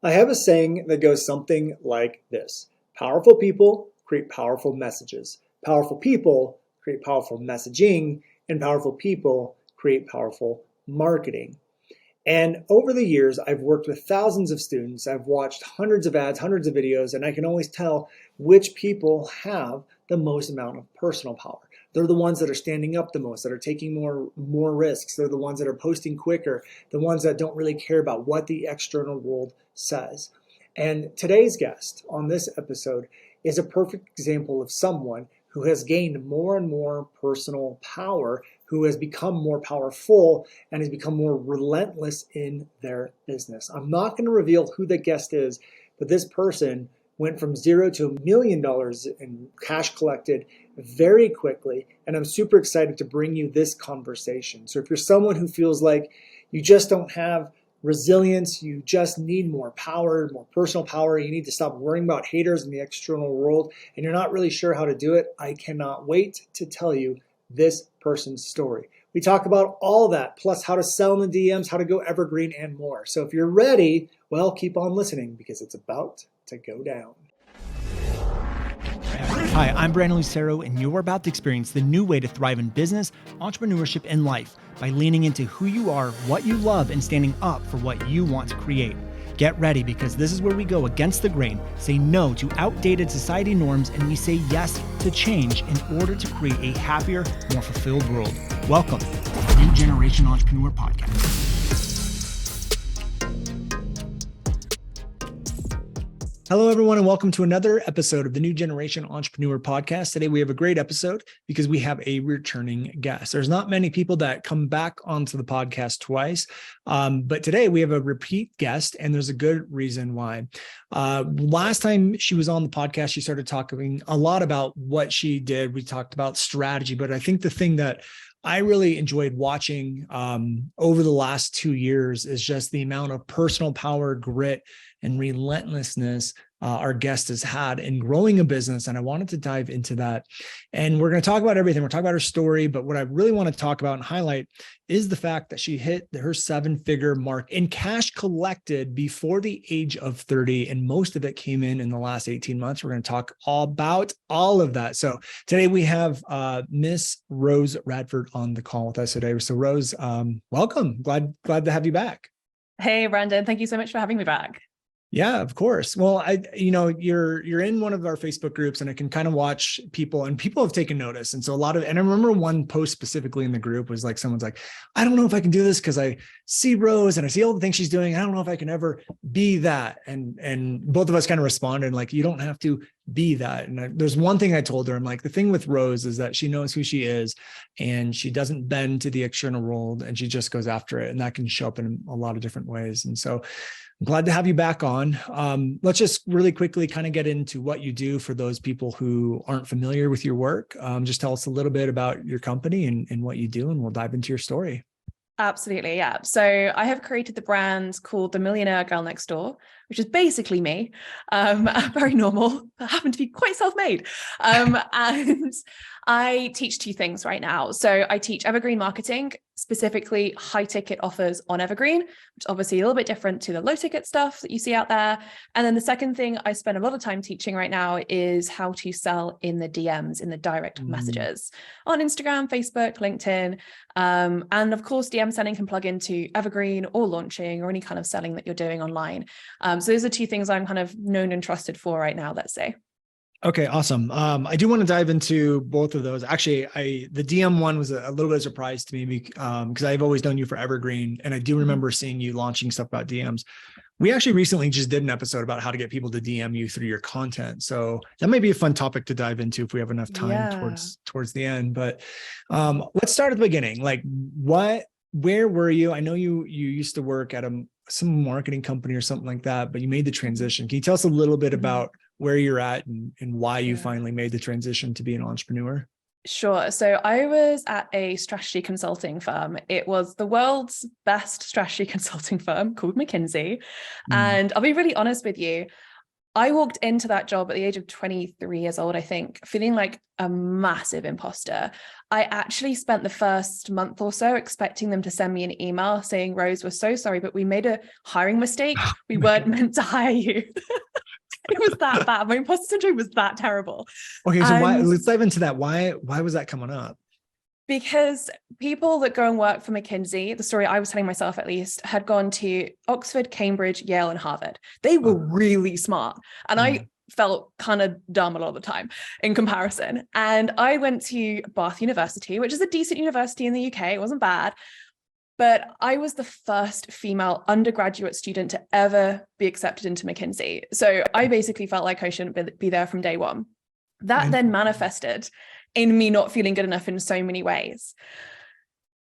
I have a saying that goes something like this: powerful people create powerful messages, powerful people create powerful messaging, and powerful people create powerful marketing. And over the years, I've worked with thousands of students. I've watched hundreds of ads, hundreds of videos, and I can always tell which people have the most amount of personal power. They're the ones that are standing up the most, that are taking more risks. They're the ones that are posting quicker, the ones that don't really care about what the external world says. And today's guest on this episode is a perfect example of someone who has gained more and more personal power, who has become more powerful, and has become more relentless in their business. I'm not going to reveal who the guest is, but this person went from zero to $1 million in cash collected very quickly. And I'm super excited to bring you this conversation. So if you're someone who feels like you just don't have resilience, you just need more power, more personal power, you need to stop worrying about haters in the external world, and you're not really sure how to do it, I cannot wait to tell you this person's story. We talk about all that, plus how to sell in the DMs, how to go evergreen, and more. So if you're ready, well, keep on listening because it's about to go down. Hi, I'm Brandon Lucero, and you're about to experience the new way to thrive in business, entrepreneurship, and life by leaning into who you are, what you love, and standing up for what you want to create. Get ready, because this is where we go against the grain, say no to outdated society norms, and we say yes to change in order to create a happier, more fulfilled world. Welcome to the New Generation Entrepreneur Podcast. Hello, everyone, and welcome to another episode of the New Generation Entrepreneur Podcast. Today, we have a great episode because we have a returning guest. There's not many people that come back onto the podcast twice, but today we have a repeat guest, and there's a good reason why. Last time she was on the podcast, she started talking a lot about what she did. We talked about strategy, but I think the thing that I really enjoyed watching over the last 2 years is just the amount of personal power, grit, and relentlessness our guest has had in growing a business. And I wanted to dive into that. And we're going to talk about everything. We're talking about her story, but what I really want to talk about and highlight is the fact that she hit her 7-figure mark in cash collected before the age of 30. And most of it came in the last 18 months. We're going to talk all about all of that. So today we have Miss Rose Radford on the call with us today. So Rose, welcome. Glad to have you back. Hey, Brandon. Thank you so much for having me back. Yeah, of course. Well, you're in one of our Facebook groups, and I can kind of watch people, and people have taken notice. And so and I remember one post specifically in the group was like, someone's like, I don't know if I can do this because I see Rose and I see all the things she's doing. I don't know if I can ever be that. And both of us kind of responded like, you don't have to be that. And there's one thing I told her. I'm like, the thing with Rose is that she knows who she is, and she doesn't bend to the external world, and she just goes after it. And that can show up in a lot of different ways. And so I'm glad to have you back on. Let's just really quickly kind of get into what you do for those people who aren't familiar with your work. Just tell us a little bit about your company and what you do, and we'll dive into your story. Absolutely, yeah. So I have created the brand called The Millionaire Girl Next Door, which is basically me. Very normal, but happen to be quite self-made. And I teach 2 things right now. So I teach evergreen marketing, specifically high ticket offers on evergreen, which is obviously a little bit different to the low ticket stuff that you see out there. And then the second thing I spend a lot of time teaching right now is how to sell in the DMs, in the direct messages on Instagram, Facebook, LinkedIn. And of course, DM sending can plug into evergreen or launching or any kind of selling that you're doing online. So those are 2 things I'm kind of known and trusted for right now, let's say. Okay, awesome. I do want to dive into both of those. Actually, the DM one was a little bit of a surprise to me because I've always known you for evergreen, and I do remember seeing you launching stuff about DMs. We actually recently just did an episode about how to get people to DM you through your content. So that might be a fun topic to dive into if we have enough time towards the end. But let's start at the beginning. Like, where were you? I know you used to work at some marketing company or something like that, but you made the transition. Can you tell us a little bit about where you're at and why you finally made the transition to be an entrepreneur? Sure. So I was at a strategy consulting firm. It was the world's best strategy consulting firm called McKinsey. And I'll be really honest with you, I walked into that job at the age of 23 years old, I think, feeling like a massive imposter. I actually spent the first month or so expecting them to send me an email saying, Rose, we're so sorry, but we made a hiring mistake. We weren't meant to hire you. It was that bad. My imposter syndrome was that terrible. Okay, so let's dive into that. Why was that coming up? Because people that go and work for McKinsey, the story I was telling myself at least, had gone to Oxford, Cambridge, Yale, and Harvard. They were really smart. And I felt kind of dumb a lot of the time in comparison. And I went to Bath University, which is a decent university in the UK. It wasn't bad. But I was the first female undergraduate student to ever be accepted into McKinsey. So I basically felt like I shouldn't be there from day one. That then manifested in me not feeling good enough in so many ways.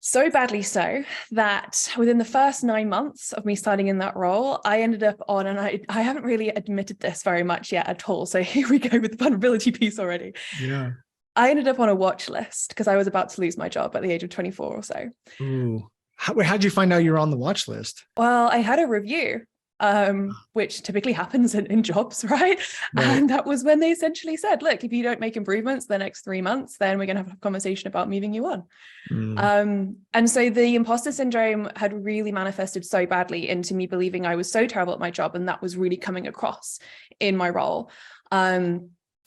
So badly so that within the first 9 months of me starting in that role, I ended up on, and I haven't really admitted this very much yet at all. So here we go with the vulnerability piece already. Yeah. I ended up on a watch list because I was about to lose my job at the age of 24 or so. Ooh. How'd you find out you were on the watch list? Well, I had a review, which typically happens in jobs, right? And that was when they essentially said, look, if you don't make improvements the next 3 months, then we're going to have a conversation about moving you on. And so the imposter syndrome had really manifested so badly into me believing I was so terrible at my job. And that was really coming across in my role.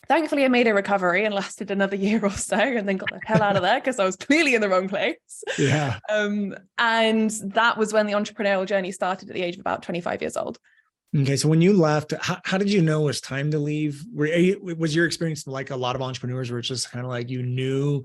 Thankfully, I made a recovery and lasted another year or so and then got the hell out of there because I was clearly in the wrong place. Yeah. And that was when the entrepreneurial journey started at the age of about 25 years old. Okay. So when you left, how did you know it was time to leave? Was your experience like a lot of entrepreneurs where it's just kind of like you knew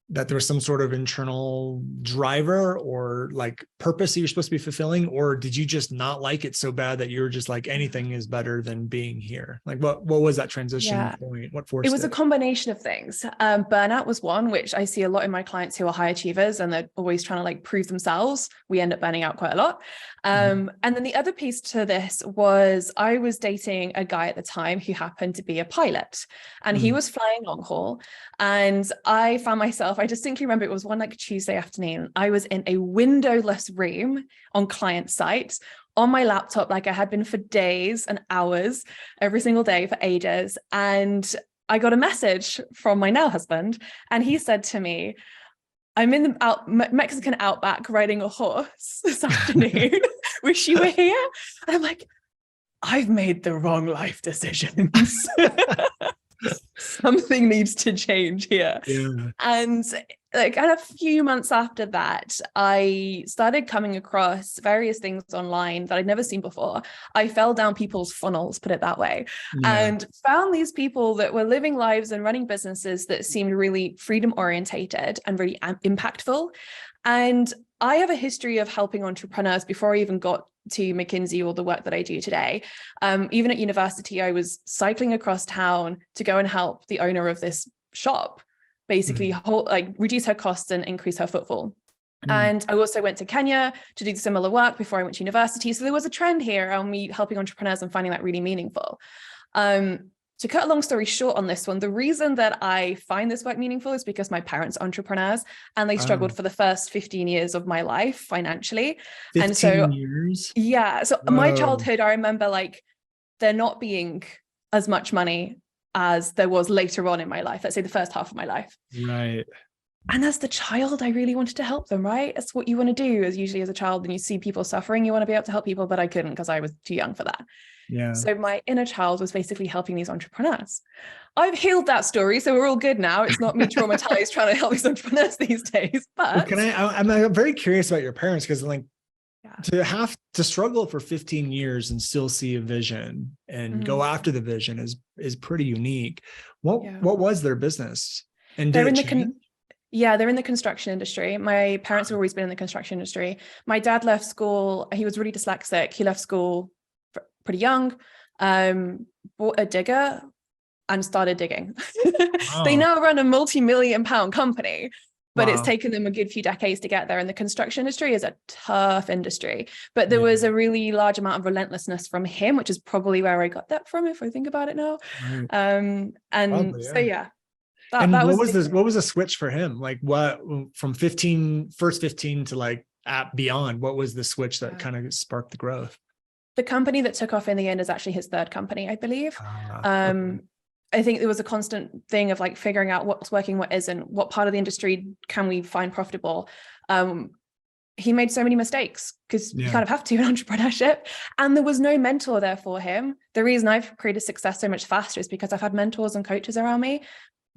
that there was some sort of internal driver or like purpose that you're supposed to be fulfilling? Or did you just not like it so bad that you were just like, anything is better than being here? Like what was that transition point? What forced it? It was a combination of things. Burnout was one, which I see a lot in my clients who are high achievers and they're always trying to like prove themselves. We end up burning out quite a lot. And then the other piece to this was I was dating a guy at the time who happened to be a pilot and he was flying long haul. And I found myself, I distinctly remember it was one like Tuesday afternoon. I was in a windowless room on client site on my laptop, like I had been for days and hours, every single day for ages. And I got a message from my now husband. And he said to me, I'm in the Mexican outback riding a horse this afternoon. Wish you were here. And I'm like, I've made the wrong life decisions. Something needs to change here. Yeah. And a few months after that, I started coming across various things online that I'd never seen before. I fell down people's funnels, put it that way, and found these people that were living lives and running businesses that seemed really freedom orientated and really impactful. And I have a history of helping entrepreneurs before I even got to McKinsey or the work that I do today. Even at university, I was cycling across town to go and help the owner of this shop, basically reduce her costs and increase her footfall. And I also went to Kenya to do similar work before I went to university. So there was a trend here on me helping entrepreneurs and finding that really meaningful. To cut a long story short on this one, the reason that I find this work meaningful is because my parents are entrepreneurs and they struggled for the first 15 years of my life financially. 15 years? Yeah. So my childhood, I remember like there not being as much money as there was later on in my life. Let's say the first half of my life. Right. And as the child, I really wanted to help them, right? That's what you want to do as usually as a child. When you see people suffering, you want to be able to help people, but I couldn't because I was too young for that. Yeah. So my inner child was basically helping these entrepreneurs. I've healed that story, so we're all good now. It's not me traumatized trying to help these entrepreneurs these days. But I'm very curious about your parents because like to have to struggle for 15 years and still see a vision and go after the vision is pretty unique. What was their business? And they're in the construction industry. My parents have always been in the construction industry. My dad left school. He was really dyslexic. He left school pretty young, bought a digger and started digging. They now run a multi-million-pound company, but it's taken them a good few decades to get there. And the construction industry is a tough industry, but there was a really large amount of relentlessness from him, which is probably where I got that from, if I think about it now. Right. What was the switch for him? Like what from first 15 to like beyond, what was the switch that kind of sparked the growth? The company that took off in the end is actually his third company, I believe. Okay. I think there was a constant thing of like figuring out what's working, what isn't, what part of the industry can we find profitable. He made so many mistakes because you kind of have to in entrepreneurship, and there was no mentor there for him. The reason I've created success so much faster is because I've had mentors and coaches around me,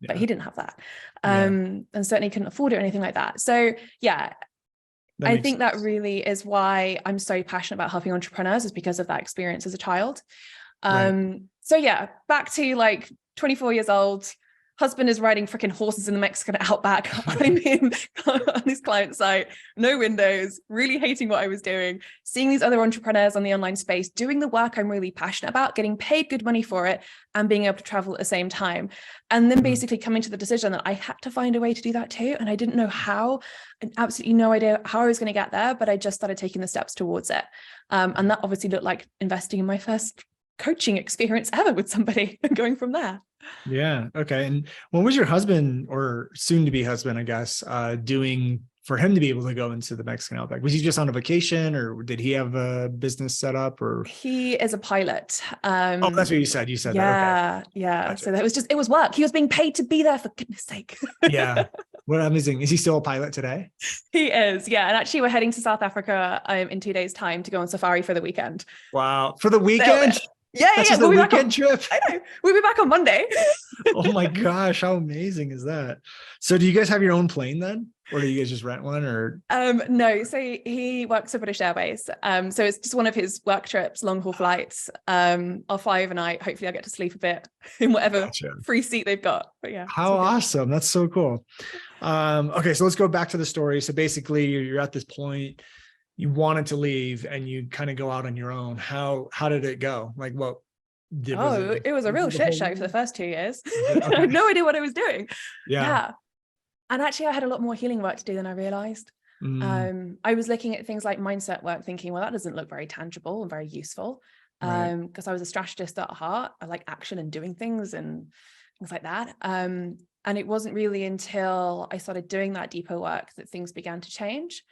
but he didn't have that. And certainly couldn't afford it or anything like that. So yeah, I think that really is why I'm so passionate about helping entrepreneurs, is because of that experience as a child. So yeah, back to like 24 years old, husband is riding freaking horses in the Mexican outback. I'm in on this client site, no windows, really hating what I was doing, seeing these other entrepreneurs on the online space, doing the work I'm really passionate about, getting paid good money for it, and being able to travel at the same time. And then basically coming to the decision that I had to find a way to do that too. And I didn't know how, and absolutely no idea how I was going to get there, but I just started taking the steps towards it. And that obviously looked like investing in my first coaching experience ever with somebody and going from there. Yeah. Okay. And what was your husband, or soon to be husband, I guess, doing for him to be able to go into the Mexican outback? Was he just on a vacation, or did he have a business set up? Or he is a pilot. Oh, that's what you said. You said that. Okay. Yeah. Gotcha. So that was it was work. He was being paid to be there, for goodness sake. Yeah. What amazing. Is he still a pilot today? He is. Yeah. And actually we're heading to South Africa in 2 days' time to go on safari for the weekend. Wow. For the weekend? Yeah. That's just a weekend trip. I know. We'll be back on Monday. Oh my gosh, how amazing is that? So do you guys have your own plane then? Or do you guys just rent one? Or no, so he works for British Airways. So it's just one of his work trips, long haul flights. I'll fly overnight. Hopefully I'll get to sleep a bit in whatever free seat they've got. But yeah. How awesome. That's so cool. Okay, so let's go back to the story. So basically you're at this point, you wanted to leave and you kind of go out on your own. How did it go? Like what did it was a real shit show for the first 2 years. Okay. I had no idea what I was doing. Yeah. And actually I had a lot more healing work to do than I realized. I was looking at things like mindset work thinking, well, that doesn't look very tangible and very useful. Because I was a strategist at heart. I like action and doing things and things like that. And it wasn't really until I started doing that deeper work that things began to change.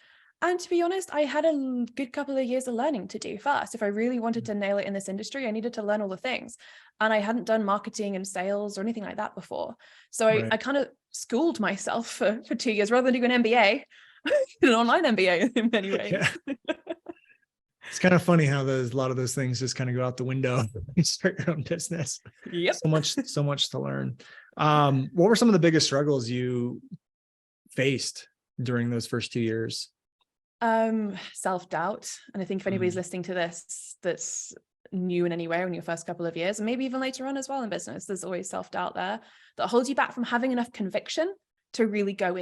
And to be honest, I had a good couple of years of learning to do first. If I really wanted to nail it in this industry, I needed to learn all the things. And I hadn't done marketing and sales or anything like that before. So I kind of schooled myself for 2 years rather than doing an MBA, an online MBA in many ways. Yeah. It's kind of funny how a lot of those things just kind of go out the window. You start your own business. Yep. So much to learn. What were some of the biggest struggles you faced during those first 2 years? Self-doubt. And I think if anybody's listening to this that's new in any way in your first couple of years, and maybe even later on as well in business, there's always self-doubt there that holds you back from having enough conviction to really go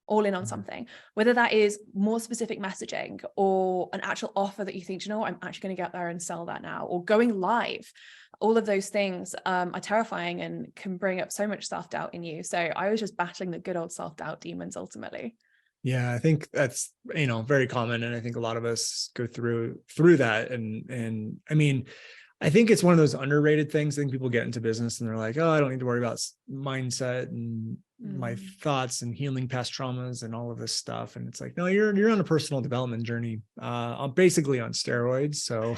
all in on something, whether that is more specific messaging or an actual offer that you think, you know what, I'm actually going to get there and sell that now, or going live. All of those things are terrifying and can bring up so much self-doubt in you. So I was just battling the good old self-doubt demons ultimately. Yeah, I think that's, very common. And I think a lot of us go through that. And I mean, I think it's one of those underrated things. I think people get into business and they're like, oh, I don't need to worry about mindset and my thoughts and healing past traumas and all of this stuff. And it's like, no, you're on a personal development journey, basically on steroids. So,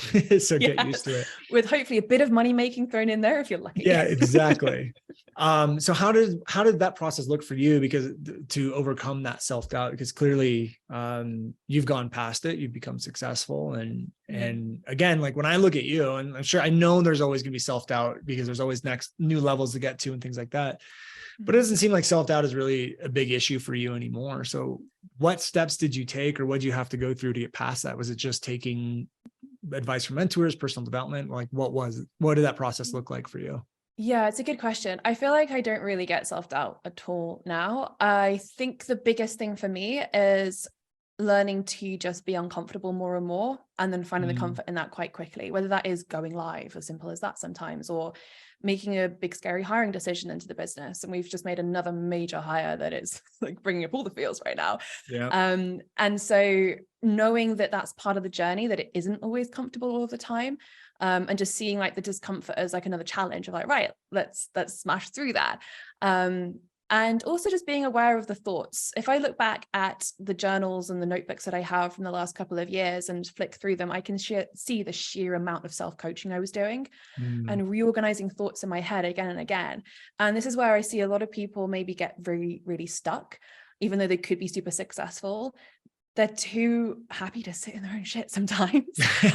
get used to it. With hopefully a bit of money making thrown in there if you're lucky. Yeah, exactly. So how did that process look for you? Because to overcome that self-doubt, because clearly you've gone past it, you've become successful. And again, like when I look at you, and I'm sure I know there's always gonna be self-doubt because there's always new levels to get to and things like that. But it doesn't seem like self-doubt is really a big issue for you anymore. So what steps did you take, or what did you have to go through to get past that? Was it just taking advice from mentors, personal development? Like what did that process look like for you? Yeah, it's a good question. I feel like I don't really get self-doubt at all now. I think the biggest thing for me is learning to just be uncomfortable more and more, and then finding the comfort in that quite quickly, whether that is going live, as simple as that sometimes, or making a big scary hiring decision into the business. And we've just made another major hire that is like bringing up all the feels right now. Yeah. And so knowing that that's part of the journey, that it isn't always comfortable all the time, and just seeing like the discomfort as like another challenge of like, right, let's smash through that. And And also just being aware of the thoughts. If I look back at the journals and the notebooks that I have from the last couple of years and flick through them, I can see the sheer amount of self-coaching I was doing and reorganizing thoughts in my head again and again. And this is where I see a lot of people maybe get really, really stuck, even though they could be super successful. They're too happy to sit in their own shit sometimes.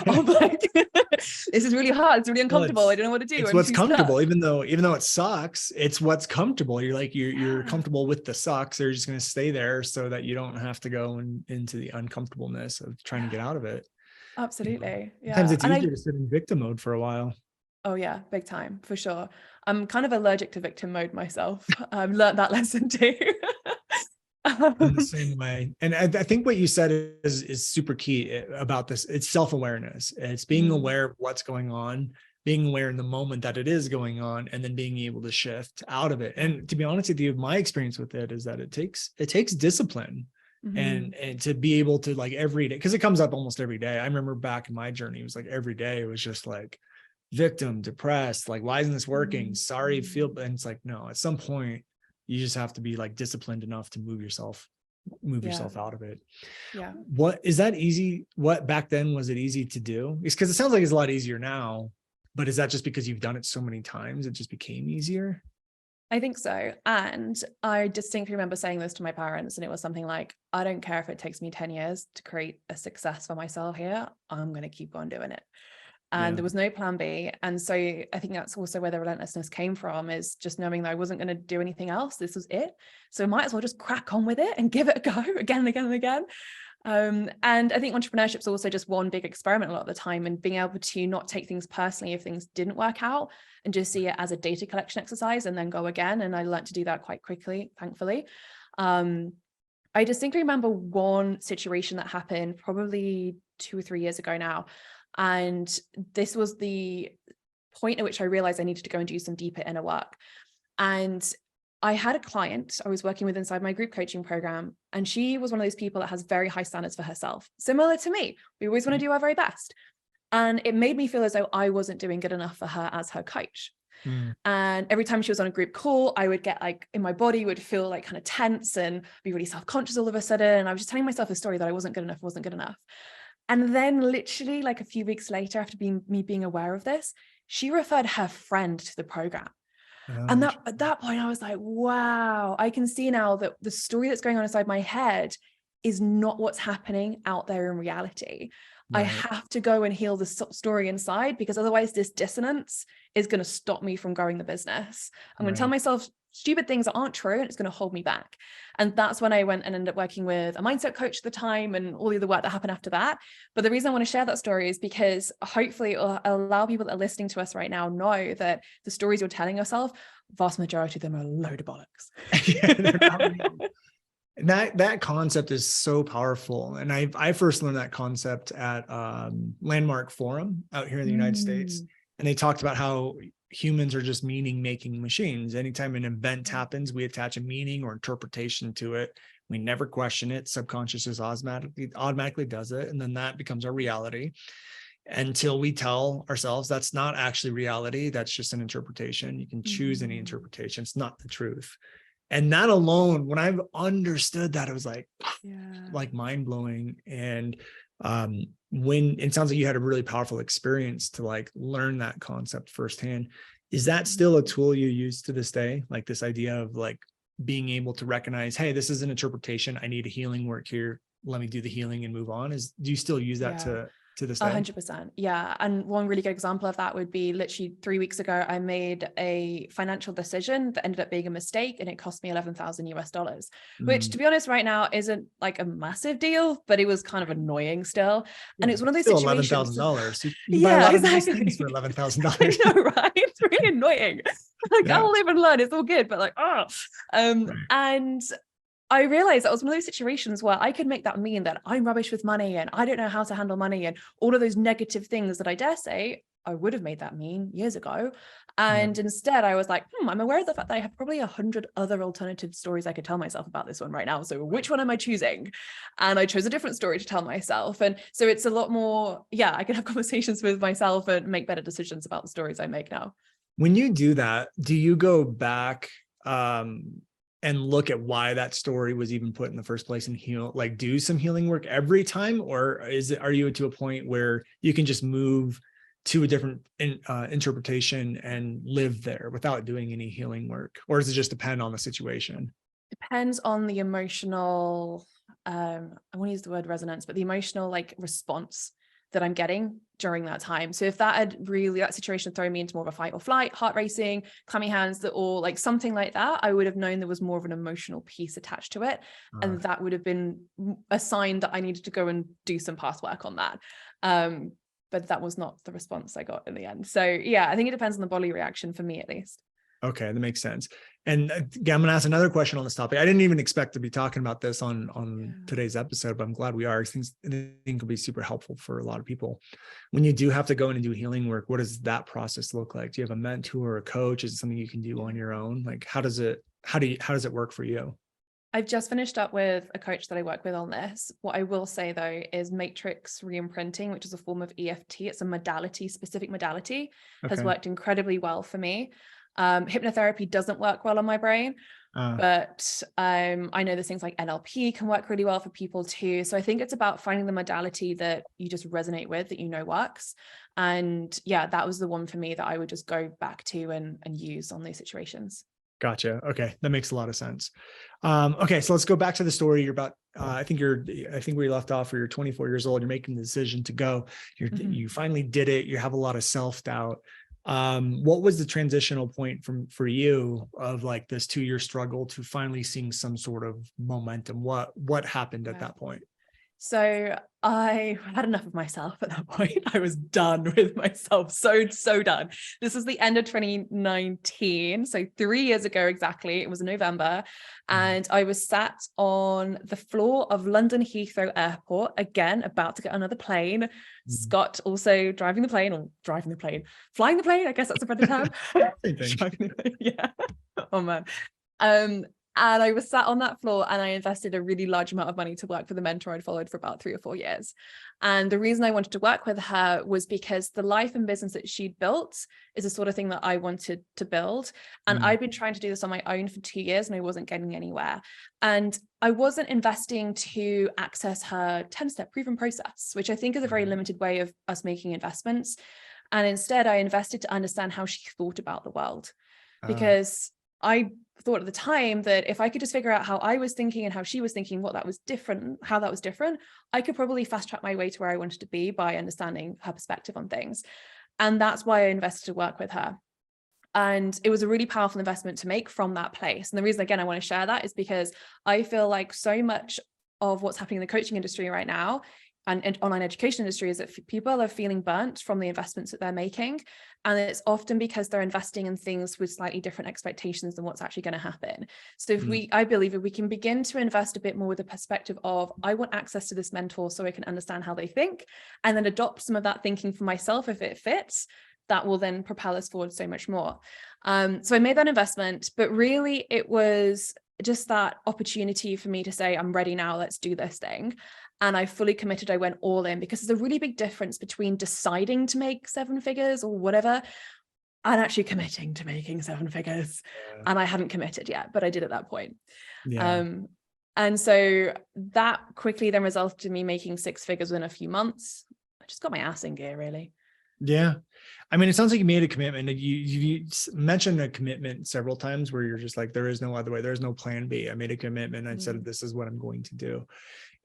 I'm like, this is really hard. It's really uncomfortable. I don't know what to do. It's what's comfortable, even though it sucks, it's what's comfortable. You're like, you're comfortable with the sucks. They're just going to stay there so that you don't have to go into the uncomfortableness of trying to get out of it. Absolutely. Yeah. Sometimes it's easier to sit in victim mode for a while. Oh yeah, big time, for sure. I'm kind of allergic to victim mode myself. I've learned that lesson too. In the same way. And I think what you said is super key about this. It's self-awareness. It's being aware of what's going on, being aware in the moment that it is going on, and then being able to shift out of it. And to be honest with you, my experience with it is that it takes discipline and to be able to, like, every day, because it comes up almost every day. I remember back in my journey, it was like every day it was just like victim, depressed, like, why isn't this working? Sorry, and it's like, no, at some point you just have to be like disciplined enough to move yourself out of it. Yeah. What is that easy? What back then was it easy to do? It's because it sounds like it's a lot easier now, but is that just because you've done it so many times, it just became easier? I think so. And I distinctly remember saying this to my parents, and it was something like, I don't care if it takes me 10 years to create a success for myself here. I'm going to keep on doing it. And there was no plan B. And so I think that's also where the relentlessness came from, is just knowing that I wasn't going to do anything else. This was it. So I might as well just crack on with it and give it a go again and again and again. And I think entrepreneurship is also just one big experiment a lot of the time, and being able to not take things personally if things didn't work out, and just see it as a data collection exercise and then go again. And I learned to do that quite quickly, thankfully. I distinctly remember one situation that happened probably 2 or 3 years ago now. And this was the point at which I realized I needed to go and do some deeper inner work. And I had a client I was working with inside my group coaching program, and she was one of those people that has very high standards for herself, similar to me. We always want to do our very best. And it made me feel as though I wasn't doing good enough for her as her coach. And every time she was on a group call, I would get, like, in my body would feel like kind of tense and be really self-conscious all of a sudden. And I was just telling myself a story that I wasn't good enough. And then literally like a few weeks later, after me being aware of this, she referred her friend to the program. And at that point I was like, wow, I can see now that the story that's going on inside my head is not what's happening out there in reality. Right. I have to go and heal the story inside, because otherwise this dissonance is going to stop me from growing the business. I'm going to tell myself stupid things that aren't true, and it's going to hold me back. And that's when I went and ended up working with a mindset coach at the time, and all the other work that happened after that. But the reason I want to share that story is because hopefully it will allow people that are listening to us right now know that the stories you're telling yourself, vast majority of them are a load of bollocks. That concept is so powerful. And I first learned that concept at Landmark Forum out here in the United States. And they talked about how humans are just meaning-making machines. Anytime an event happens, we attach a meaning or interpretation to it. We never question it. Subconscious just automatically does it. And then that becomes our reality, until we tell ourselves that's not actually reality. That's just an interpretation. You can choose any interpretation. It's not the truth. And that alone, when I've understood that, it was like mind-blowing. And when it sounds like you had a really powerful experience to like learn that concept firsthand, is that still a tool you use to this day? Like this idea of like being able to recognize, hey, this is an interpretation. I need a healing work here. Let me do the healing and move on. Do you still use that to this day? 100%. Yeah. And one really good example of that would be literally 3 weeks ago, I made a financial decision that ended up being a mistake, and it cost me $11,000 US, which to be honest right now isn't like a massive deal, but it was kind of annoying still. And it's one of those situations. $11,000. You buy a lot of nice things for $11,000. I know, right? It's really annoying. Like, I'll live and learn. It's all good, but like, and I realized that was one of those situations where I could make that mean that I'm rubbish with money and I don't know how to handle money, and all of those negative things that I dare say I would have made that mean years ago. And instead I was like, I'm aware of the fact that I have probably 100 other alternative stories I could tell myself about this one right now. So which one am I choosing? And I chose a different story to tell myself. And so it's a lot more, I can have conversations with myself and make better decisions about the stories I make now. When you do that, do you go back and look at why that story was even put in the first place and do some healing work every time? Or are you to a point where you can just move to a different interpretation and live there without doing any healing work? Or does it just depend on the situation? Depends on the emotional, I want to use the word resonance, but the emotional like response that I'm getting during that time. So if that situation thrown me into more of a fight or flight, heart racing, clammy hands, or like something like that, I would have known there was more of an emotional piece attached to it. And that would have been a sign that I needed to go and do some past work on that. But that was not the response I got in the end. So yeah, I think it depends on the body reaction for me at least. Okay, that makes sense. And again, I'm going to ask another question on this topic. I didn't even expect to be talking about this on today's episode, but I'm glad we are. I think will be super helpful for a lot of people. When you do have to go in and do healing work, what does that process look like? Do you have a mentor or a coach? Is it something you can do on your own? Like, how does it work for you? I've just finished up with a coach that I work with on this. What I will say though is matrix reimprinting, which is a form of EFT. It's a specific modality, has worked incredibly well for me. Hypnotherapy doesn't work well on my brain, but I know there's things like NLP can work really well for people too. So I think it's about finding the modality that you just resonate with, that you know works. And yeah, that was the one for me that I would just go back to and use on these situations. Gotcha. Okay. That makes a lot of sense. Okay. So let's go back to the story. You're about, I think where you left off, where you're 24 years old, you're making the decision to go, you finally did it. You have a lot of self-doubt. What was the transitional point for you of like this 2-year struggle to finally seeing some sort of momentum? What happened at that point? So I had enough of myself at that point. I was done with myself. So done. This was the end of 2019. So 3 years ago, exactly. It was in November. And I was sat on the floor of London Heathrow Airport, again, about to get another plane. Scott also flying the plane. I guess that's a better term. Yeah. Oh man. And I was sat on that floor and I invested a really large amount of money to work for the mentor I'd followed for about 3 or 4 years. And the reason I wanted to work with her was because the life and business that she'd built is the sort of thing that I wanted to build. And I'd been trying to do this on my own for 2 years and I wasn't getting anywhere. And I wasn't investing to access her 10-step proven process, which I think is a very limited way of us making investments. And instead I invested to understand how she thought about the world, because I thought at the time that if I could just figure out how I was thinking and how she was thinking, how that was different, I could probably fast track my way to where I wanted to be by understanding her perspective on things. And that's why I invested to work with her. And it was a really powerful investment to make from that place. And the reason, again, I want to share that is because I feel like so much of what's happening in the coaching industry right now and online education industry is that people are feeling burnt from the investments that they're making. And it's often because they're investing in things with slightly different expectations than what's actually going to happen. So I believe if we can begin to invest a bit more with the perspective of, I want access to this mentor so I can understand how they think, and then adopt some of that thinking for myself if it fits, that will then propel us forward so much more. So I made that investment, but really it was just that opportunity for me to say, I'm ready now, let's do this thing. And I fully committed, I went all in, because there's a really big difference between deciding to make 7 figures or whatever and actually committing to making 7 figures. Yeah. And I hadn't committed yet, but I did at that point. Yeah. And so that quickly then resulted in me making 6 figures within a few months. I just got my ass in gear, really. Yeah. I mean, it sounds like you made a commitment. You mentioned a commitment several times where you're just like, there is no other way. There's no plan B. I made a commitment. I said, this is what I'm going to do.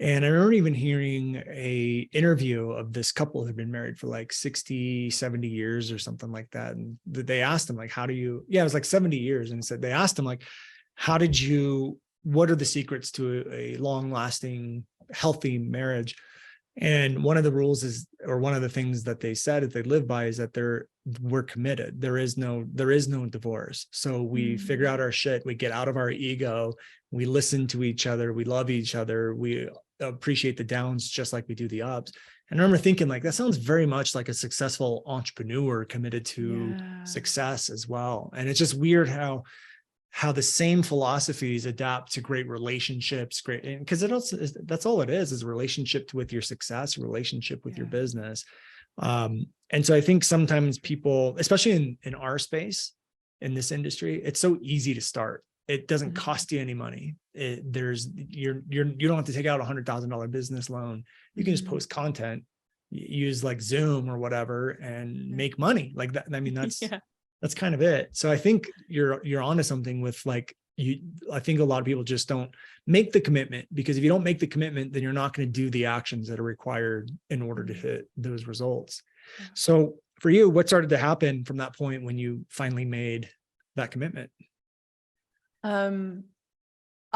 And I remember even hearing a interview of this couple who had been married for like 60, 70 years or something like that. And they asked him like, it was like 70 years. And they asked him like, what are the secrets to a long lasting, healthy marriage? And one of the rules is, or one of the things that they said that they live by is that we're committed. There is no divorce. So we figure out our shit. We get out of our ego. We listen to each other. We love each other. We appreciate the downs just like we do the ups. And I remember thinking like, that sounds very much like a successful entrepreneur committed to success as well. And it's just weird how the same philosophies adapt to great relationships, because that's all it is a relationship with your success, a relationship with your business. And so I think sometimes people, especially in our space, in this industry, it's so easy to start. it doesn't cost you any money. You don't have to take out $100,000 business loan. You can just post content, use like Zoom or whatever, and make money like that. I mean, that's kind of it. So I think you're onto something with like I think a lot of people just don't make the commitment, because if you don't make the commitment, then you're not going to do the actions that are required in order to hit those results. Yeah. So for you, what started to happen from that point when you finally made that commitment?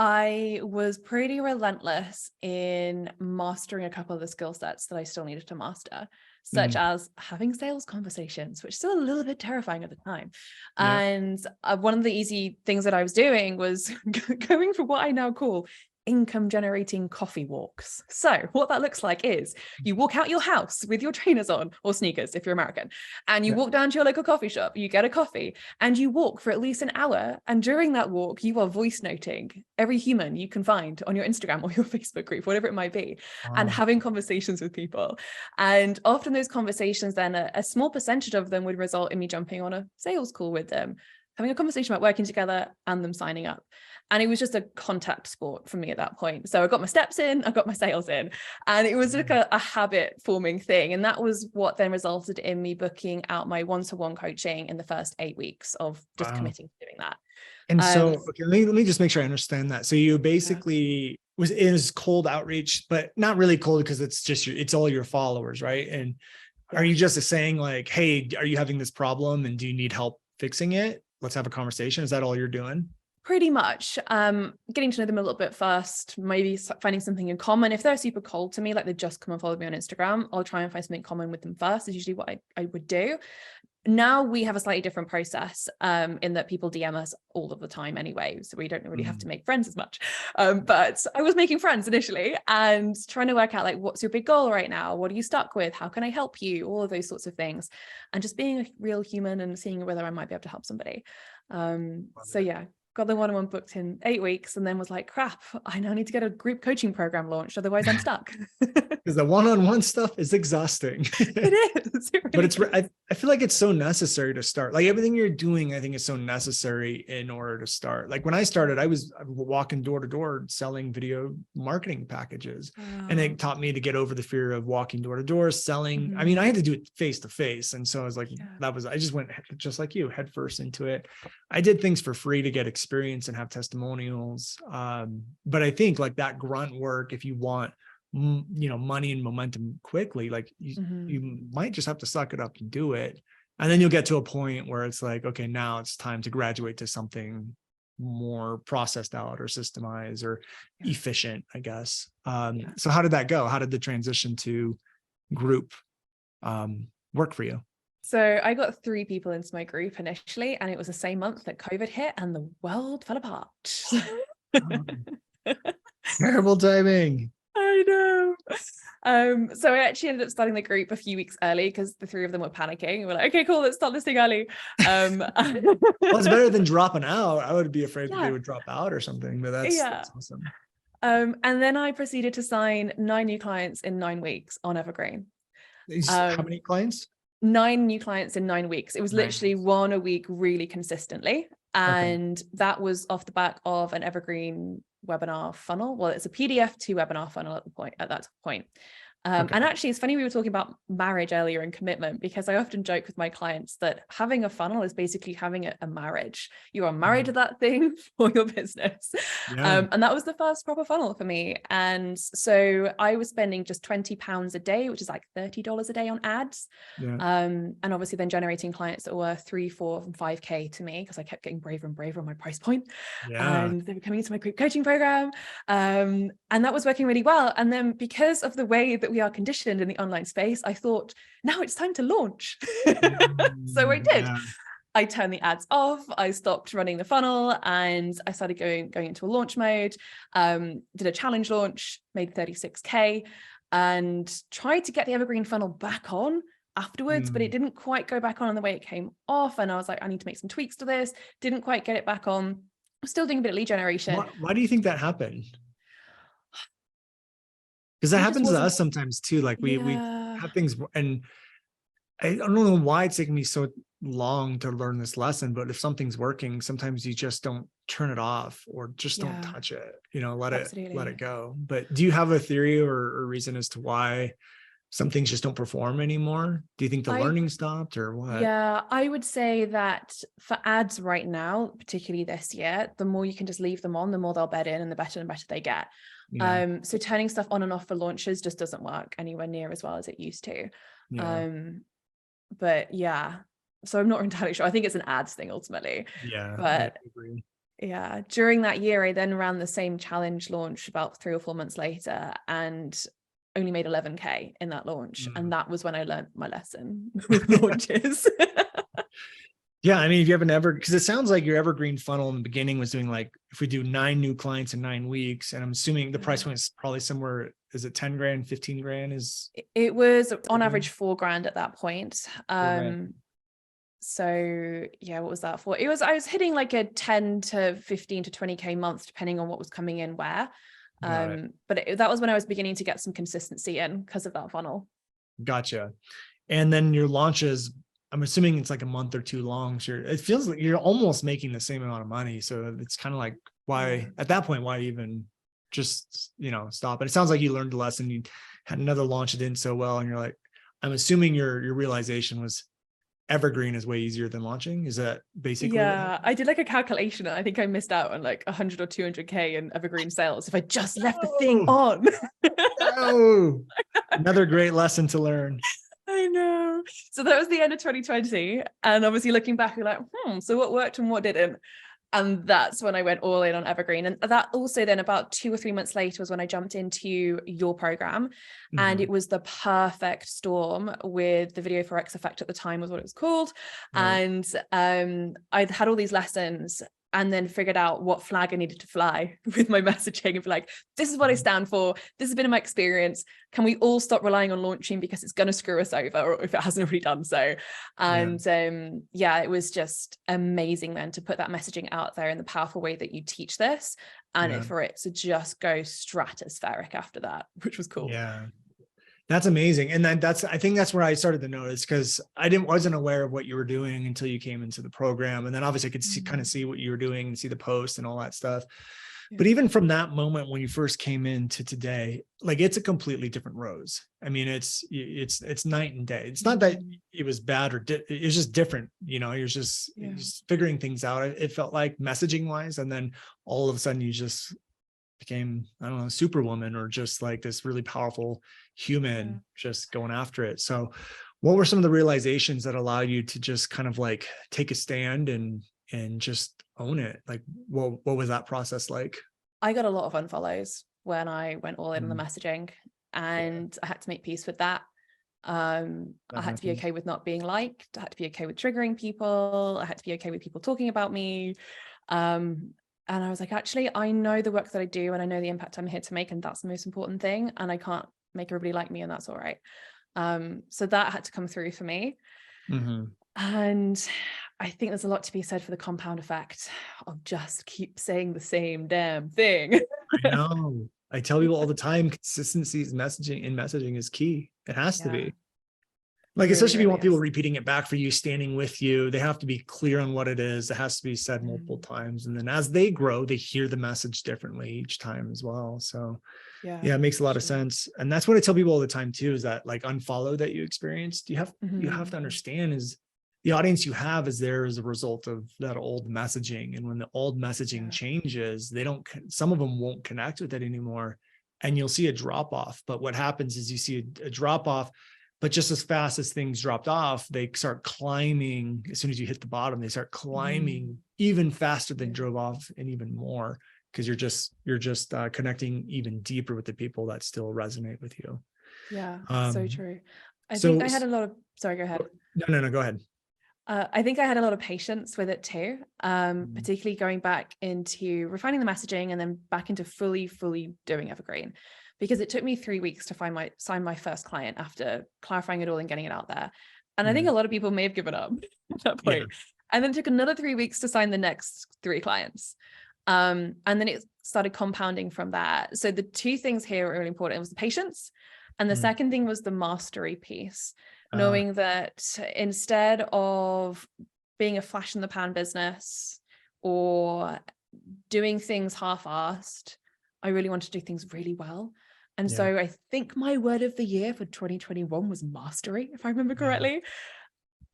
I was pretty relentless in mastering a couple of the skill sets that I still needed to master, such as having sales conversations, which is still a little bit terrifying at the time. Yeah. And one of the easy things that I was doing was going for what I now call income generating coffee walks. So what that looks like is you walk out your house with your trainers on, or sneakers if you're American, and you walk down to your local coffee shop, you get a coffee, and you walk for at least an hour. And during that walk, you are voice noting every human you can find on your Instagram or your Facebook group, whatever it might be, and having conversations with people. And often those conversations, then a small percentage of them would result in me jumping on a sales call with them, having a conversation about working together, and them signing up. And it was just a contact sport for me at that point. So I got my steps in, I got my sales in, and it was like a habit forming thing. And that was what then resulted in me booking out my one-to-one coaching in the first 8 weeks of just committing to doing that. And so, okay, let me just make sure I understand that. So you basically it was cold outreach, but not really cold, because it's just it's all your followers, right? And are you just saying like, hey, are you having this problem and do you need help fixing it? Let's have a conversation. Is that all you're doing? Pretty much. Getting to know them a little bit first, maybe finding something in common. If they're super cold to me, like they just come and follow me on Instagram, I'll try and find something common with them first, is usually what I would do. Now we have a slightly different process in that people DM us all of the time anyway, so we don't really have to make friends as much. But I was making friends initially and trying to work out like, what's your big goal right now? What are you stuck with? How can I help you? All of those sorts of things. And just being a real human and seeing whether I might be able to help somebody. So yeah. Got the one-on-one booked in 8 weeks, and then was like, crap, I now need to get a group coaching program launched, otherwise I'm stuck. Because the one-on-one stuff is exhausting. It is. It really but I feel like it's so necessary to start. Like everything you're doing, I think is so necessary in order to start. Like when I started, I was walking door to door selling video marketing packages. And it taught me to get over the fear of walking door to door selling. I mean, I had to do it face to face. And so I was like, I just went just like you, head first into it. I did things for free to get experience and have testimonials. But I think like that grunt work, if you want, money and momentum quickly, like you might just have to suck it up and do it. And then you'll get to a point where it's like, okay, now it's time to graduate to something more processed out or systemized or efficient, I guess. So how did that go? How did the transition to group work for you? So I got 3 people into my group initially, and it was the same month that COVID hit and the world fell apart. Terrible timing. I know. So I actually ended up starting the group a few weeks early because the 3 of them were panicking. We're like, okay, cool, let's start this thing early. Well, it's better than dropping out. I would be afraid that they would drop out or something, but that's awesome. And then I proceeded to sign 9 new clients in 9 weeks on Evergreen. How many clients? 9 new clients in 9 weeks. It was literally 1 a week, really consistently. And that was off the back of an Evergreen webinar funnel. Well, it's a PDF to webinar funnel at that point. And actually, it's funny we were talking about marriage earlier and commitment, because I often joke with my clients that having a funnel is basically having a marriage. You are married to that thing for your business. And that was the first proper funnel for me. And so I was spending just £20 a day, which is like $30 a day on ads. And obviously then generating clients that were 3, 4, and 5K to me, because I kept getting braver and braver on my price point. And they were coming into my group coaching program. And that was working really well. And then because of the way that we are conditioned in the online space, I thought, now it's time to launch. So I did. I turned the ads off. I stopped running the funnel and I started going into a launch mode. Did a challenge launch, made 36K, and tried to get the Evergreen funnel back on afterwards, but it didn't quite go back on the way it came off. And I was like, I need to make some tweaks to this. Didn't quite get it back on. I'm still doing a bit of lead generation. Why do you think that happened? Because that happens to us sometimes too. Like we have things, and I don't know why it's taking me so long to learn this lesson, but if something's working, sometimes you just don't turn it off or just don't touch it, let it go. But do you have a theory or reason as to why some things just don't perform anymore? Do you think the learning stopped or what? Yeah, I would say that for ads right now, particularly this year, the more you can just leave them on, the more they'll bed in and the better they get. Yeah. So turning stuff on and off for launches just doesn't work anywhere near as well as it used to. Yeah. But yeah, so I'm not entirely sure. I think it's an ads thing ultimately. Yeah. But I agree. yeah, during that year, I then ran the same challenge launch about 3 or 4 months later and only made 11K in that launch. And that was when I learned my lesson with launches. Yeah. I mean, if you have because it sounds like your evergreen funnel in the beginning was doing like, if we do 9 new clients in 9 weeks, and I'm assuming the price point is probably somewhere, is it 10 grand, 15 grand? It was on average 4 grand at that point. So yeah, what was that for? I was hitting like a 10 to 15 to 20K month, depending on what was coming in where. But that was when I was beginning to get some consistency in because of that funnel. Gotcha. And then your launches, I'm assuming it's like a month or 2 long. So it feels like you're almost making the same amount of money. So it's kind of like, why at that point, why even just, stop? And it sounds like you learned a lesson. You had another launch that didn't so well. And you're like, I'm assuming your realization was evergreen is way easier than launching. Is that basically? Yeah, I did like a calculation and I think I missed out on like 100 or 200K in evergreen sales if I just left the thing on. No. Another great lesson to learn. I know. So that was the end of 2020. And obviously looking back, you're like, so what worked and what didn't? And that's when I went all in on evergreen. And that also then about 2 or 3 months later was when I jumped into your program. And it was the perfect storm with the Video Forex effect at the time was what it was called. And I'd had all these lessons and then figured out what flag I needed to fly with my messaging and be like, this is what I stand for. This has been my experience. Can we all stop relying on launching because it's going to screw us over, or if it hasn't already done so? And it was just amazing then to put that messaging out there in the powerful way that you teach this, and for it to just go stratospheric after that, which was cool. Yeah. That's amazing. And I think that's where I started to notice, because I wasn't aware of what you were doing until you came into the program. And then obviously I could kind of see what you were doing and see the post and all that stuff. But even from that moment when you first came in to today, like it's a completely different rose. I mean, it's night and day. It's not that it was bad or it's just different. You're just figuring things out. It felt like messaging wise, and then all of a sudden you just became, I don't know, superwoman, or just like this really powerful human just going after it. So what were some of the realizations that allowed you to just kind of like take a stand and just own it? Like what was that process like? I got a lot of unfollows when I went all in on the messaging, and I had to make peace with that. I had to be okay with not being liked. I had to be okay with triggering people. I had to be okay with people talking about me. And I was like, actually, I know the work that I do and I know the impact I'm here to make, and that's the most important thing. And I can't make everybody like me, and that's all right. So that had to come through for me. And I think there's a lot to be said for the compound effect of just keep saying the same damn thing. I know. I tell people all the time, consistency in messaging is key. It has to be. Like, especially if you want people repeating it back for you, standing with you, they have to be clear on what it is. It has to be said multiple times. And then as they grow, they hear the message differently each time as well. So yeah, it makes a lot of sense. And that's what I tell people all the time too, is that like unfollow that you experienced, you have to understand is the audience you have is there as a result of that old messaging. And when the old messaging changes, some of them won't connect with it anymore. And you'll see a drop off. But what happens is you see a drop off. But just as fast as things dropped off, they start climbing. As soon as you hit the bottom, they start climbing even faster than drove off, and even more, because you're just connecting even deeper with the people that still resonate with you. Yeah, so true. I think I had a lot of, sorry, go ahead. No, go ahead. I think I had a lot of patience with it too, particularly going back into refining the messaging and then back into fully doing evergreen. Because it took me 3 weeks to sign my first client after clarifying it all and getting it out there. And I think a lot of people may have given up at that point. And then it took another 3 weeks to sign the next 3 clients. And then it started compounding from that. So the 2 things here are really important. It was the patience. And the second thing was the mastery piece. knowing that instead of being a flash in the pan business or doing things half-assed, I really want to do things really well. And so I think my word of the year for 2021 was mastery, if I remember correctly.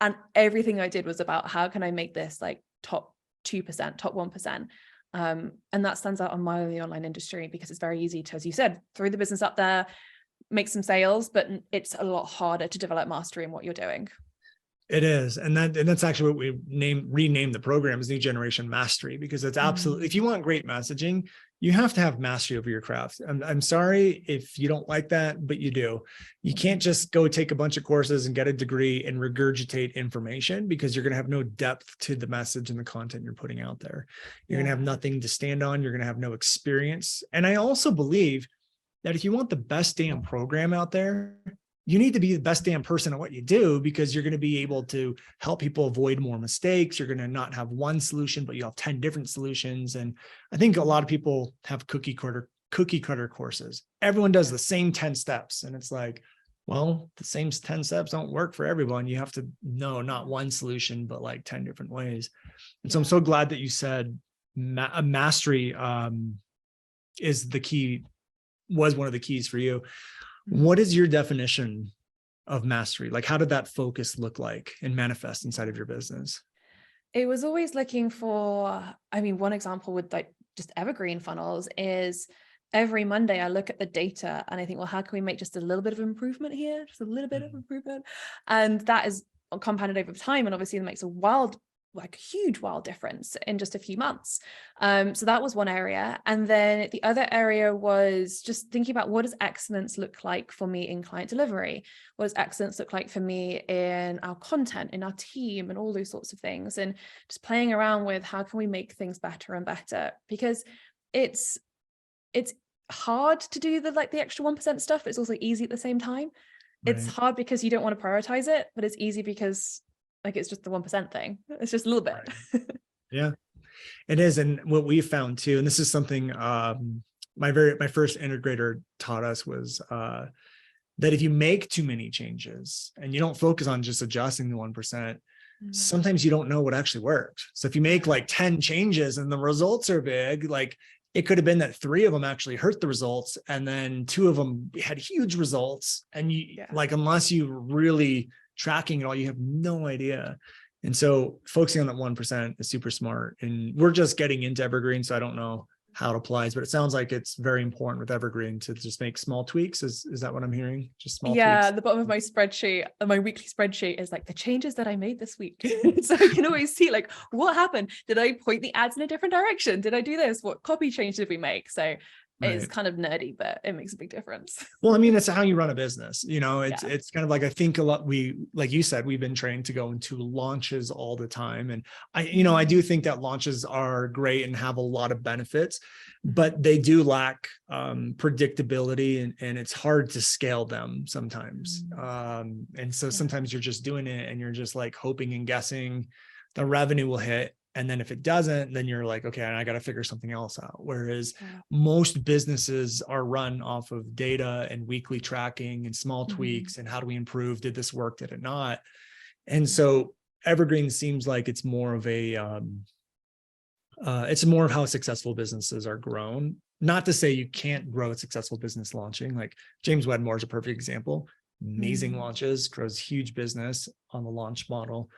And everything I did was about how can I make this like top 2%, top 1%. And that stands out on the online industry because it's very easy to, as you said, throw the business up there, make some sales, but it's a lot harder to develop mastery in what you're doing. It is. And that's actually what we renamed the program as New Generation Mastery, because it's absolutely, if you want great messaging, you have to have mastery over your craft. I'm sorry if you don't like that, but you do. You can't just go take a bunch of courses and get a degree and regurgitate information, because you're going to have no depth to the message and the content you're putting out there. You're going to have nothing to stand on. You're going to have no experience. And I also believe that if you want the best damn program out there, you need to be the best damn person at what you do, because you're going to be able to help people avoid more mistakes. You're going to not have one solution, but you have 10 different solutions. And I think a lot of people have cookie cutter courses. Everyone does the same 10 steps. And it's like, well, the same 10 steps don't work for everyone. You have to know not one solution, but like 10 different ways. And so I'm so glad that you said mastery is the key, was one of the keys for you. What is your definition of mastery? Like, how did that focus look like and manifest inside of your business? It was always looking for, one example with like just evergreen funnels is every Monday I look at the data and I think, well, how can we make just a little bit of improvement here? Just a little bit of improvement. And that is compounded over time. And obviously it makes a huge wild difference in just a few months. So that was one area. And then the other area was just thinking about, what does excellence look like for me in client delivery? What does excellence look like for me in our content, in our team, and all those sorts of things? And just playing around with how can we make things better and better? Because it's hard to do the extra 1% stuff, but it's also easy at the same time. Right. It's hard because you don't want to prioritize it, but it's easy because it's just the 1% thing. It's just a little bit. Right. Yeah, it is. And what we found too, and this is something my first integrator taught us, was that if you make too many changes and you don't focus on just adjusting the 1%, sometimes you don't know what actually worked. So if you make like 10 changes and the results are big, like it could have been that 3 of them actually hurt the results, and then 2 of them had huge results. And unless you really tracking it all, you have no idea. And so focusing on that 1% is super smart. And we're just getting into evergreen, so I don't know how it applies, but it sounds like it's very important with evergreen to just make small tweaks. Is that what I'm hearing? Just small tweaks? At the bottom of my spreadsheet, my weekly spreadsheet, is like the changes that I made this week. So I can always see like, what happened? Did I point the ads in a different direction? Did I do this? What copy change did we make? So it's kind of nerdy, but it makes a big difference. Well, it's how you run a business. It's kind of like, I think a lot, like you said, we've been trained to go into launches all the time. And I do think that launches are great and have a lot of benefits, but they do lack predictability, and it's hard to scale them sometimes. And so sometimes you're just doing it and you're just like hoping and guessing the revenue will hit. And then if it doesn't, then you're like, okay, I got to figure something else out. Whereas most businesses are run off of data and weekly tracking and small tweaks and how do we improve? Did this work? Did it not? And so evergreen seems like it's more of how successful businesses are grown. Not to say you can't grow a successful business launching. Like James Wedmore is a perfect example. Amazing launches, grows huge business on the launch model.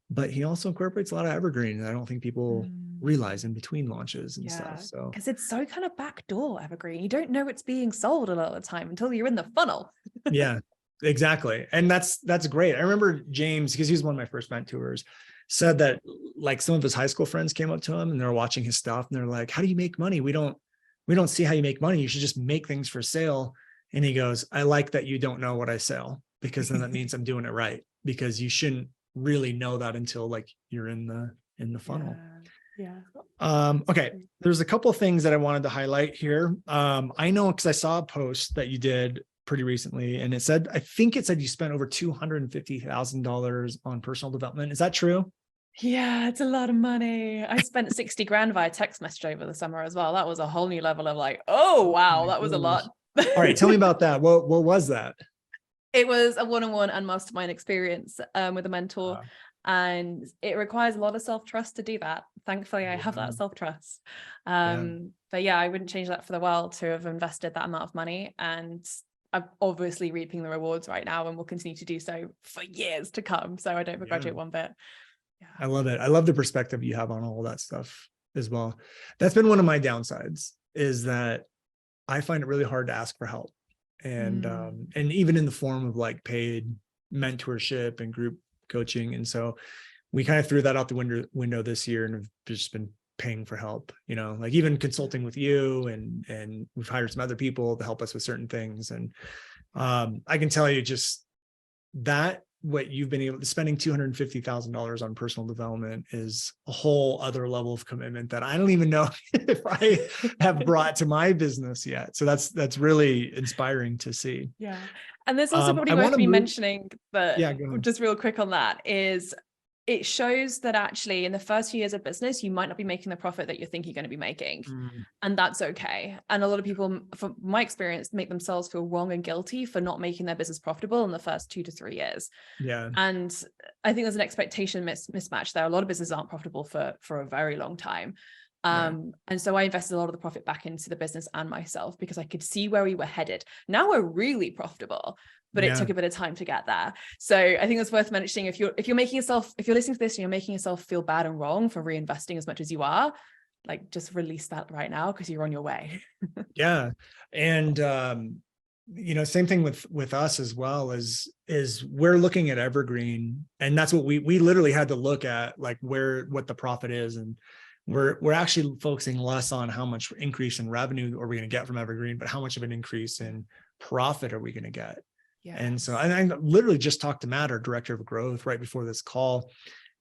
But he also incorporates a lot of evergreen, and I don't think people realize in between launches and stuff. So because it's so kind of backdoor evergreen, you don't know it's being sold a lot of the time until you're in the funnel. Yeah, exactly. And that's great. I remember James, because he was one of my first mentors, said that like some of his high school friends came up to him and they're watching his stuff and they're like, "How do you make money? We don't see how you make money. You should just make things for sale." And he goes, "I like that you don't know what I sell, because then that means I'm doing it right, because you shouldn't really know that until like you're in the funnel." Okay, there's a couple of things that I wanted to highlight here. I know because I saw a post that you did pretty recently, and I think it said you spent over $250,000 on personal development. Is that true? Yeah, it's a lot of money. I spent 60 grand via text message over the summer as well. That was a whole new level of like, oh wow, that was a lot. All right, tell me about that. What was that? It was a one-on-one and mastermind experience with a mentor. And it requires a lot of self-trust to do that. Thankfully, I have that self-trust. But yeah, I wouldn't change that for the world to have invested that amount of money. And I'm obviously reaping the rewards right now and will continue to do so for years to come. So I don't begrudge it one bit. Yeah. I love it. I love the perspective you have on all that stuff as well. That's been one of my downsides, is that I find it really hard to ask for help. And even in the form of like paid mentorship and group coaching. And so we kind of threw that out the window this year and have just been paying for help, like even consulting with you, and we've hired some other people to help us with certain things. And I can tell you just that what you've been able to spending $250,000 on personal development is a whole other level of commitment that I don't even know if I have brought to my business yet. So that's really inspiring to see. Yeah. And there's also probably worth me mentioning that, just real quick on that, is it shows that actually in the first few years of business, you might not be making the profit that you think you're going to be making. And that's okay. And a lot of people, from my experience, make themselves feel wrong and guilty for not making their business profitable in the first 2 to 3 years. Yeah. And I think there's an expectation mismatch there. A lot of businesses aren't profitable for a very long time. And so I invested a lot of the profit back into the business and myself because I could see where we were headed. Now we're really profitable, but it took a bit of time to get there. So I think it's worth mentioning, if you're listening to this and you're making yourself feel bad and wrong for reinvesting as much as you are, like just release that right now because you're on your way. Yeah. And same thing with us as well, is we're looking at evergreen, and that's what we literally had to look at, like what the profit is. And we're actually focusing less on how much increase in revenue are we going to get from evergreen, but how much of an increase in profit are we going to get? Yes. And so I literally just talked to Matt, our director of growth, right before this call.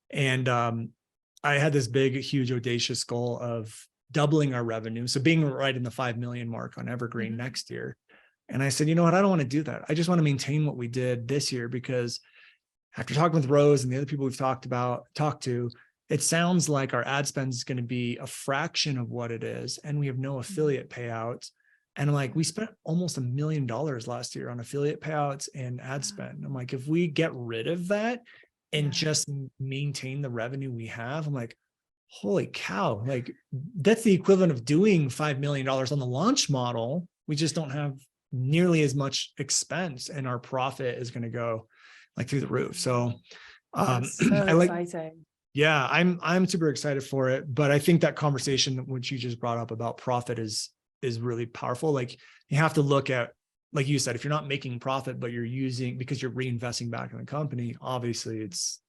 And I had this big, huge, audacious goal of doubling our revenue. So being right in the 5 million mark on evergreen next year. And I said, you know what? I don't want to do that. I just want to maintain what we did this year, because after talking with Rose and the other people we've talked to, it sounds like our ad spend is going to be a fraction of what it is. And we have no affiliate payouts. And like, we spent almost $1 million last year on affiliate payouts and ad spend. I'm like, if we get rid of that and just maintain the revenue we have, I'm like, holy cow, like that's the equivalent of doing $5 million on the launch model. We just don't have nearly as much expense, and our profit is going to go like through the roof. So, exciting. Yeah, I'm super excited for it. But I think that conversation which you just brought up about profit is really powerful. Like, you have to look at, like you said, if you're not making profit, but you're using, because you're reinvesting back in the company, obviously it's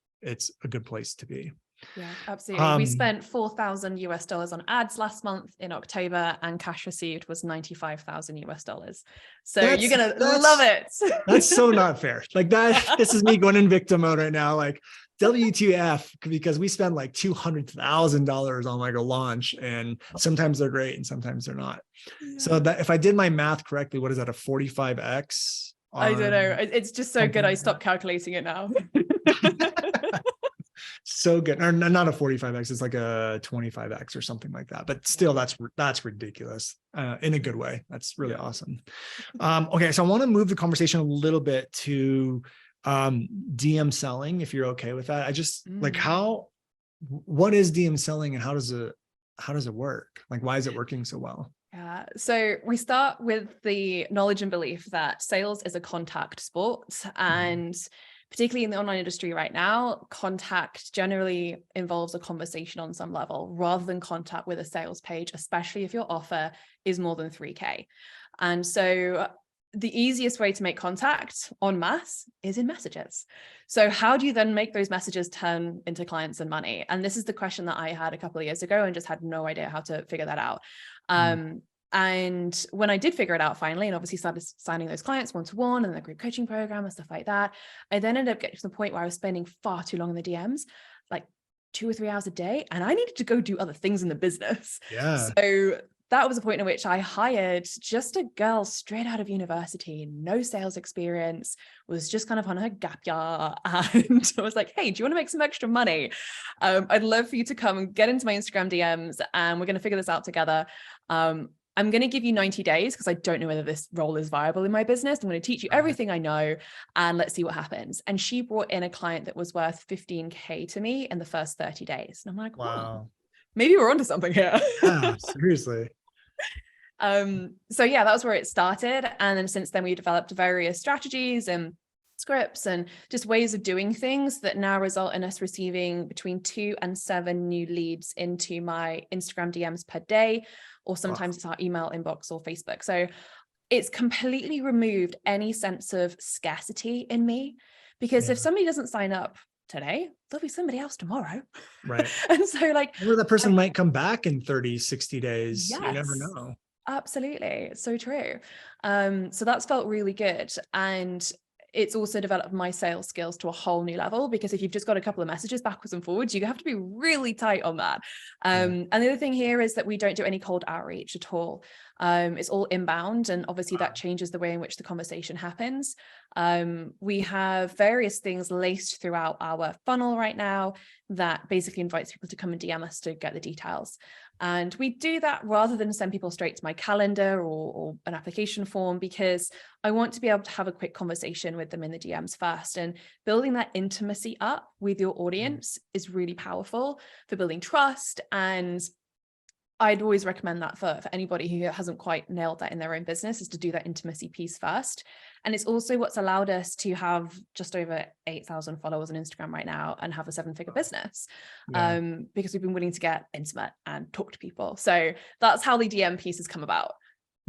a good place to be. Yeah, absolutely. We spent $4,000 on ads last month in October, and cash received was $95,000. So you're going to love it. That's so not fair. Like that, this is me going in victim mode right now. Like, WTF, because we spend like $200,000 on like a launch, and sometimes they're great and sometimes they're not. Yeah. So that, if I did my math correctly, what is that, a 45x? I don't know. It's just so good. I stopped calculating it now. So good. Or not a 45x, it's like a 25x or something like that. But still, that's ridiculous in a good way. That's really awesome. Okay, so I want to move the conversation a little bit to DM selling, if you're okay with that. I just like, what is DM selling, and how does it work? Like, why is it working so well? Yeah. So we start with the knowledge and belief that sales is a contact sport, and particularly in the online industry right now, contact generally involves a conversation on some level rather than contact with a sales page, especially if your offer is more than 3K. And so the easiest way to make contact en masse is in messages. So how do you then make those messages turn into clients and money? And this is the question that I had a couple of years ago and just had no idea how to figure that out. And when I did figure it out finally, and obviously started signing those clients one-to-one and the group coaching program and stuff like that, I then ended up getting to the point where I was spending far too long in the DMs, like 2 or 3 hours a day, and I needed to go do other things in the business. Yeah. So that was a point in which I hired just a girl straight out of university, no sales experience, was just kind of on her gap year. And I was like, hey, do you want to make some extra money? I'd love for you to come and get into my Instagram DMs, and we're going to figure this out together. I'm going to give you 90 days because I don't know whether this role is viable in my business. I'm going to teach you everything I know and let's see what happens. And she brought in a client that was worth 15K to me in the first 30 days. And I'm like, wow, maybe we're onto something here. Yeah, seriously. So yeah, that was where it started. And then since then we developed various strategies and scripts and just ways of doing things that now result in us receiving between 2 and 7 new leads into my Instagram DMs per day, or sometimes it's our email inbox or Facebook. So it's completely removed any sense of scarcity in me, because if somebody doesn't sign up today, there'll be somebody else tomorrow. Right. And so like, or that person might come back in 30, 60 days. Yes. You never know. Absolutely. So true. So that's felt really good. And it's also developed my sales skills to a whole new level, because if you've just got a couple of messages backwards and forwards, you have to be really tight on that. And the other thing here is that we don't do any cold outreach at all. It's all inbound, and obviously that changes the way in which the conversation happens. We have various things laced throughout our funnel right now that basically invites people to come and DM us to get the details. And we do that rather than send people straight to my calendar or an application form, because I want to be able to have a quick conversation with them in the DMs first. And building that intimacy up with your audience is really powerful for building trust. And I'd always recommend that for anybody who hasn't quite nailed that in their own business, is to do that intimacy piece first. And it's also what's allowed us to have just over 8,000 followers on Instagram right now and have a 7-figure business, because we've been willing to get intimate and talk to people. So that's how the DM piece has come about.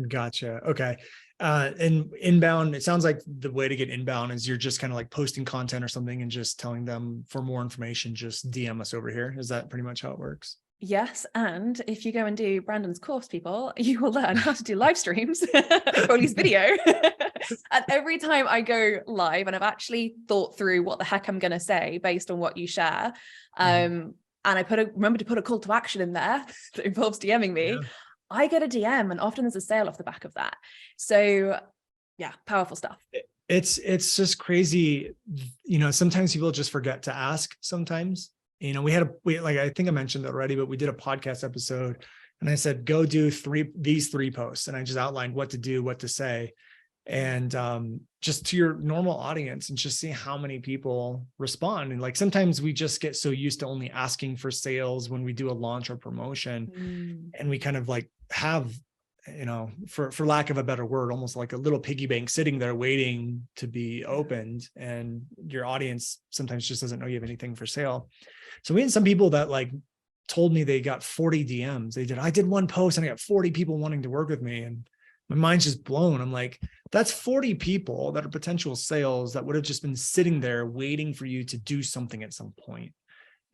Gotcha. Okay. And inbound, it sounds like the way to get inbound is you're just kind of like posting content or something and just telling them for more information, just DM us over here. Is that pretty much how it works? Yes. And if you go and do Brandon's course, people, you will learn how to do live streams, or at least video. And every time I go live, and I've actually thought through what the heck I'm going to say based on what you share. And I remember to put a call to action in there that involves DMing me. I get a DM, and often there's a sale off the back of that. So yeah, powerful stuff. It's just crazy. You know, sometimes people just forget to ask sometimes. You know, we like, I think I mentioned that already, but we did a podcast episode and I said, go do these three posts. And I just outlined what to do, what to say. And just to your normal audience, and just see how many people respond. And like, sometimes we just get so used to only asking for sales when we do a launch or promotion. And we kind of like have, you know, for lack of a better word, almost like a little piggy bank sitting there waiting to be opened. And your audience sometimes just doesn't know you have anything for sale. So we had some people that like told me they got 40 DMs. I did one post and I got 40 people wanting to work with me. And my mind's just blown. I'm like, that's 40 people that are potential sales that would have just been sitting there waiting for you to do something at some point.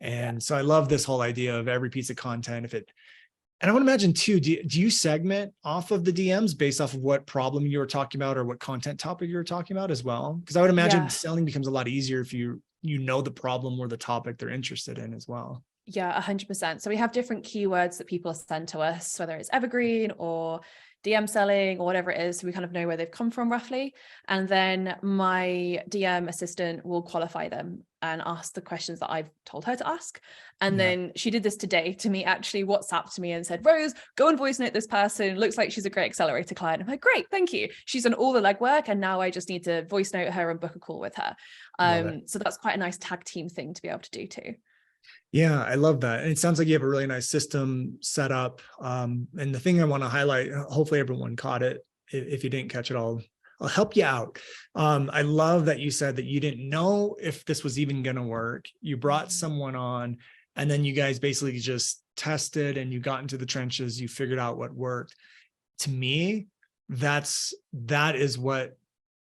And so I love this whole idea of every piece of content. And I would imagine too, do you segment off of the DMs based off of what problem you were talking about or what content topic you were talking about as well? Because I would imagine selling becomes a lot easier if you know the problem or the topic they're interested in as well. Yeah, 100%. So we have different keywords that people send to us, whether it's evergreen or DM selling or whatever it is. So we kind of know where they've come from roughly. And then my DM assistant will qualify them and ask the questions that I've told her to ask. And then she did this today to me, actually WhatsApped me and said, Rose, go and voice note this person. Looks like she's a great accelerator client. I'm like, great, thank you. She's done all the legwork. And now I just need to voice note her and book a call with her. So that's quite a nice tag team thing to be able to do too. Yeah, I love that. And it sounds like you have a really nice system set up. And the thing I want to highlight, hopefully everyone caught it. If you didn't catch it, I'll help you out. I love that you said that you didn't know if this was even going to work. You brought someone on, and then you guys basically just tested and you got into the trenches. You figured out what worked. To me, that is what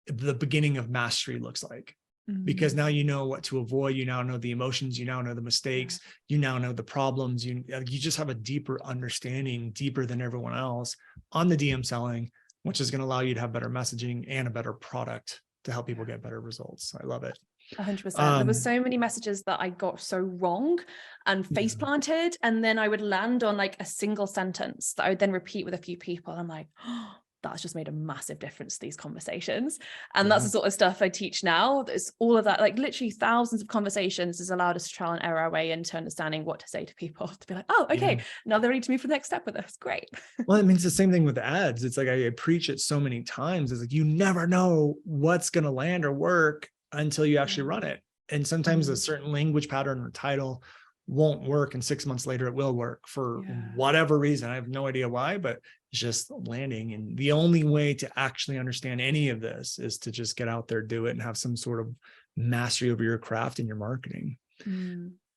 the beginning of mastery looks like. Because now you know what to avoid. You now know the emotions. You now know the mistakes. You now know the problems. You just have a deeper understanding, deeper than everyone else on the DM selling, which is going to allow you to have better messaging and a better product to help people get better results. I love it. 100%. There were so many messages that I got so wrong and face planted. And then I would land on like a single sentence that I would then repeat with a few people. I'm like, oh, that's just made a massive difference to these conversations. And that's the sort of stuff I teach now. There's all of that, like literally thousands of conversations has allowed us to trial and error our way into understanding what to say to people, to be like, oh, okay, now they're ready to move to the next step with us. Great. Well, it means the same thing with ads. It's like I preach it so many times. It's like you never know what's going to land or work until you actually run it. And sometimes a certain language pattern or title won't work, and 6 months later it will work for whatever reason. I have no idea why, but it's just landing. And the only way to actually understand any of this is to just get out there, do it, and have some sort of mastery over your craft and your marketing.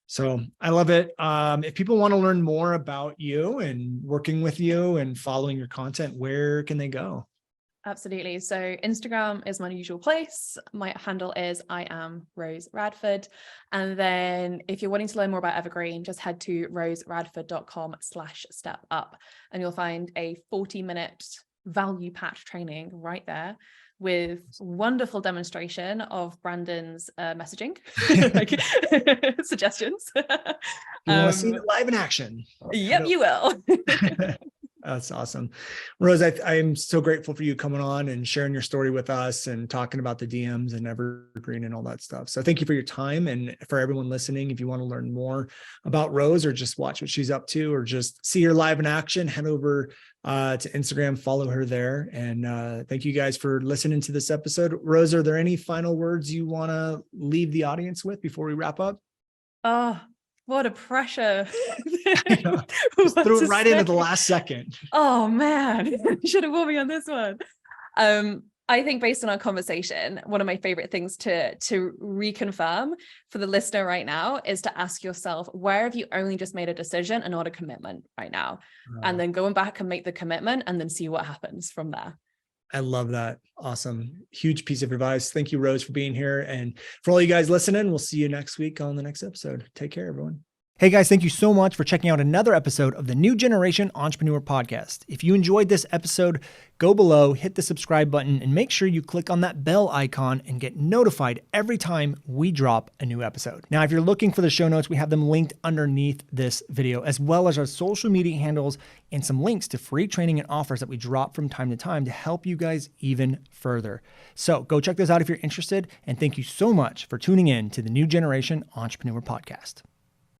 So I love it. If people want to learn more about you and working with you and following your content, where can they go? Absolutely. So Instagram is my usual place. My handle is I am Rose Radford. And then if you're wanting to learn more about Evergreen, just head to roseradford.com/step-up, and you'll find a 40-minute value packed training right there with wonderful demonstration of Brandon's messaging, like suggestions. You want to see it live in action? Yep, you will. That's awesome. Rose, I'm so grateful for you coming on and sharing your story with us and talking about the DMs and Evergreen and all that stuff. So thank you for your time. And for everyone listening, if you want to learn more about Rose or just watch what she's up to or just see her live in action, head over to Instagram, follow her there. And thank you guys for listening to this episode. Rose, are there any final words you want to leave the audience with before we wrap up? Oh, what a pressure. Just threw it right in at the last second. Oh man, you should have warned me on this one. I think based on our conversation, one of my favorite things to reconfirm for the listener right now is to ask yourself, where have you only just made a decision and not a commitment right now? And then going back and make the commitment and then see what happens from there. I love that. Awesome. Huge piece of advice. Thank you, Rose, for being here. And for all you guys listening, we'll see you next week on the next episode. Take care, everyone. Hey guys, thank you so much for checking out another episode of the New Generation Entrepreneur Podcast. If you enjoyed this episode, go below, hit the subscribe button, and make sure you click on that bell icon and get notified every time we drop a new episode. Now, if you're looking for the show notes, we have them linked underneath this video, as well as our social media handles and some links to free training and offers that we drop from time to time to help you guys even further. So go check those out if you're interested, and thank you so much for tuning in to the New Generation Entrepreneur Podcast.